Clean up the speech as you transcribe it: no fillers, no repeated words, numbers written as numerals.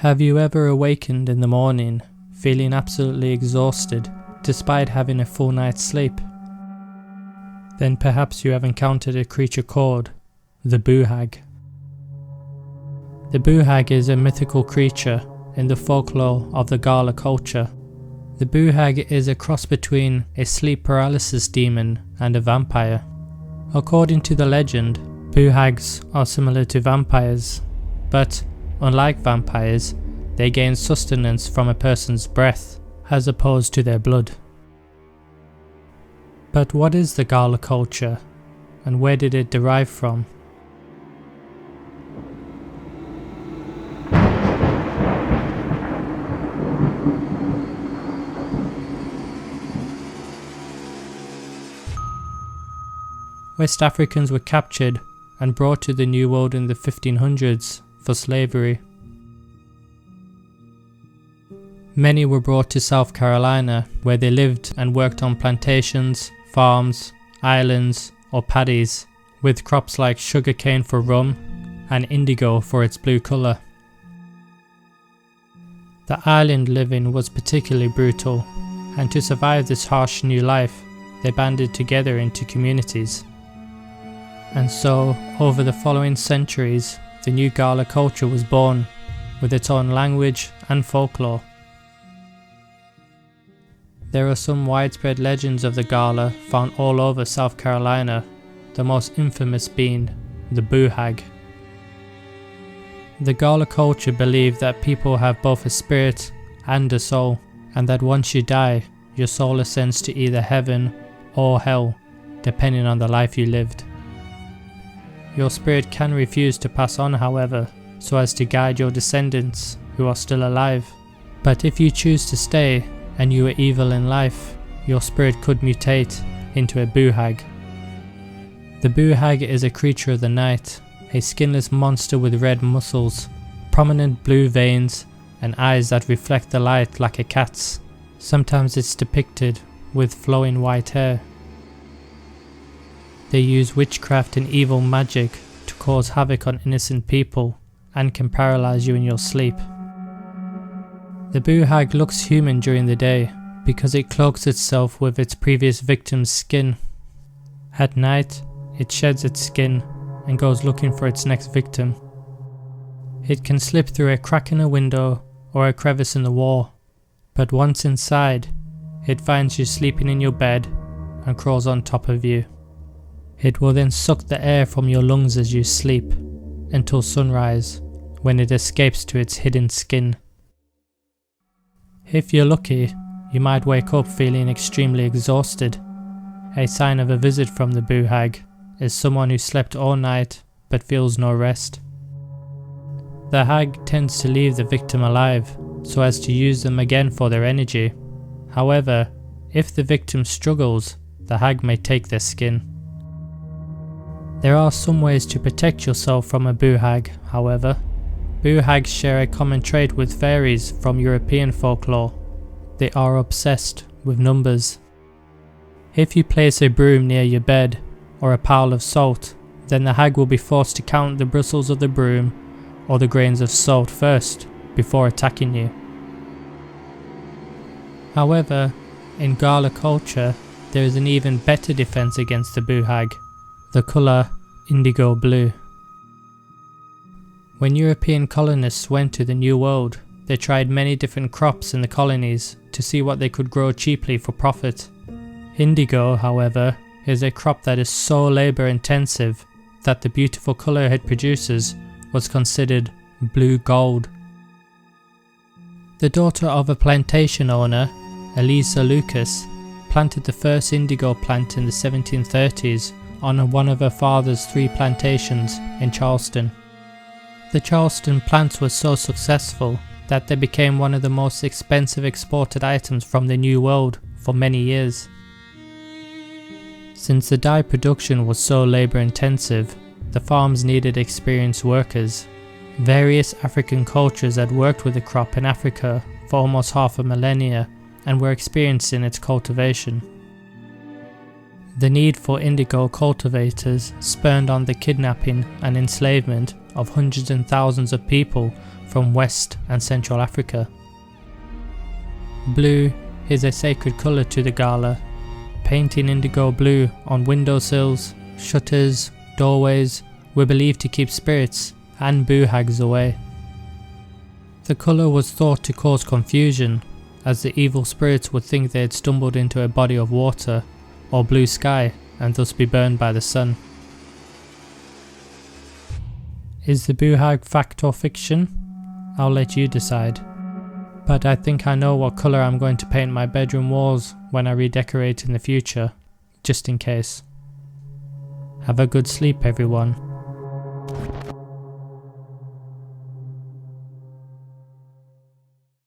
Have you ever awakened in the morning feeling absolutely exhausted despite having a full night's sleep? Then perhaps you have encountered a creature called the Boo Hag. The Boo Hag is a mythical creature in the folklore of the Gullah culture. The Boo Hag is a cross between a sleep paralysis demon and a vampire. According to the legend, Boo Hags are similar to vampires, but unlike vampires, they gain sustenance from a person's breath as opposed to their blood. But what is the Gullah culture, and where did it derive from? West Africans were captured and brought to the New World in the 1500s for slavery. Many were brought to South Carolina, where they lived and worked on plantations, farms, islands, or paddies, with crops like sugarcane for rum and indigo for its blue colour. The island living was particularly brutal, and to survive this harsh new life, they banded together into communities. And so, over the following centuries, the new Gullah culture was born, with its own language and folklore. There are some widespread legends of the Gullah found all over South Carolina, the most infamous being the Boo Hag. The Gullah culture believed that people have both a spirit and a soul, and that once you die, your soul ascends to either heaven or hell, depending on the life you lived. Your spirit can refuse to pass on, however, so as to guide your descendants who are still alive. But if you choose to stay and you are evil in life, your spirit could mutate into a Boo Hag. The Boo Hag is a creature of the night, a skinless monster with red muscles, prominent blue veins, and eyes that reflect the light like a cat's. Sometimes it's depicted with flowing white hair. They use witchcraft and evil magic to cause havoc on innocent people and can paralyze you in your sleep. The Boo Hag looks human during the day because it cloaks itself with its previous victim's skin. At night, it sheds its skin and goes looking for its next victim. It can slip through a crack in a window or a crevice in the wall, but once inside, it finds you sleeping in your bed and crawls on top of you. It will then suck the air from your lungs as you sleep until sunrise, when it escapes to its hidden skin. If you're lucky, you might wake up feeling extremely exhausted. A sign of a visit from the Boo Hag is someone who slept all night but feels no rest. The hag tends to leave the victim alive so as to use them again for their energy. However, if the victim struggles, the hag may take their skin. There are some ways to protect yourself from a Boo Hag, however. Boo Hags share a common trait with fairies from European folklore. They are obsessed with numbers. If you place a broom near your bed or a pile of salt, then the hag will be forced to count the bristles of the broom or the grains of salt first before attacking you. However, in Gullah culture, there is an even better defense against the Boo Hag, the colour indigo blue. When European colonists went to the New World, they tried many different crops in the colonies to see what they could grow cheaply for profit. Indigo, however, is a crop that is so labour intensive that the beautiful colour it produces was considered blue gold. The daughter of a plantation owner, Elisa Lucas, planted the first indigo plant in the 1730s on one of her father's 3 plantations in Charleston. The Charleston plants were so successful that they became one of the most expensive exported items from the New World for many years. Since the dye production was so labour intensive, the farms needed experienced workers. Various African cultures had worked with the crop in Africa for almost half a millennia and were experienced in its cultivation. The need for indigo cultivators spurred on the kidnapping and enslavement of hundreds and thousands of people from West and Central Africa. Blue is a sacred colour to the Gullah. Painting indigo blue on windowsills, shutters, doorways were believed to keep spirits and Boo Hags away. The colour was thought to cause confusion, as the evil spirits would think they had stumbled into a body of water or blue sky and thus be burned by the sun. Is the Boo Hag fact or fiction? I'll let you decide. But I think I know what colour I'm going to paint my bedroom walls when I redecorate in the future, just in case. Have a good sleep, everyone.